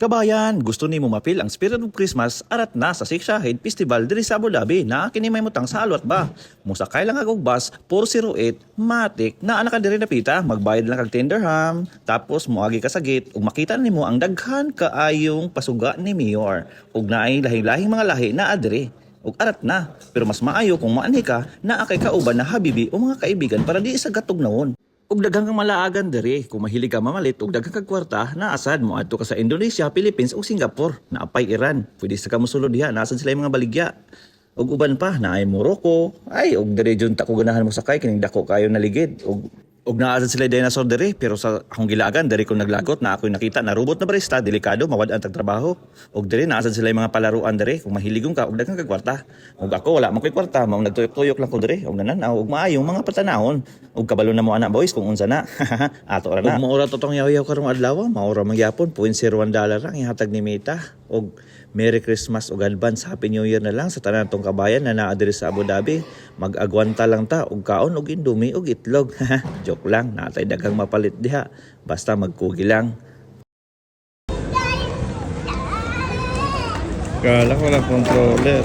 Kabayan, gusto ni mo mapil ang spirit of Christmas arat na sa Sheikh Zayed Festival diri sa Abu Dhabi na kini may mutang sa alwat ba. Musakay lang agog bus 408 matik na anak ka diri napita magbayad lang kag tenderham tapos moagi ka sa gate ug makita nimo ang daghan kaayong pasuga ni Mayor ug naay lahing-lahing mga lahi na adre. Ug arat na, pero mas maayo kung maanhi ka na akay kauban na habibi o mga kaibigan para di sa gatog nawon. Ug daghang kang malaagan diri kung mahilig ka mamalit ug daghang kag kwarta na asad mo adto ka sa Indonesia, Philippines ug Singapore, naapay Iran. Pwede sa ka mosulod diha, nasan sila yung mga baligya. Ug uban pa naay Morocco, ay ug diri jud ta ko ganahan mo sakay kining dako kayo naligid ug naasad sila dinosaur diri pero sa akong gilagan diri ko naglagot na ako'y nakita na robot na barista delikado mawad ang tagtrabaho ug diri naasad sila yung mga palaruan diri kung mahiligong ka ug daghang kag kwarta ug ako wala man koy kwarta mao nagtuyok-tuyok lang ko diri ug nananaw ug maayong mga patanahon ug kabalo na mo ana boys kung unsa na ato ra na ug maura totong yaw-yaw karong adlaw maura mangyapon $0.01 lang ihatag ni Mita ug Merry Christmas ug advance Happy New Year na lang sa tanan tong kabayan na naa diri sa Abu Dhabi. Mag-agwanta lang ta og kaon og indomie og itlog. Joke lang, natay daghang mapalit diha. Basta magkugi lang. Kala ko lang controller.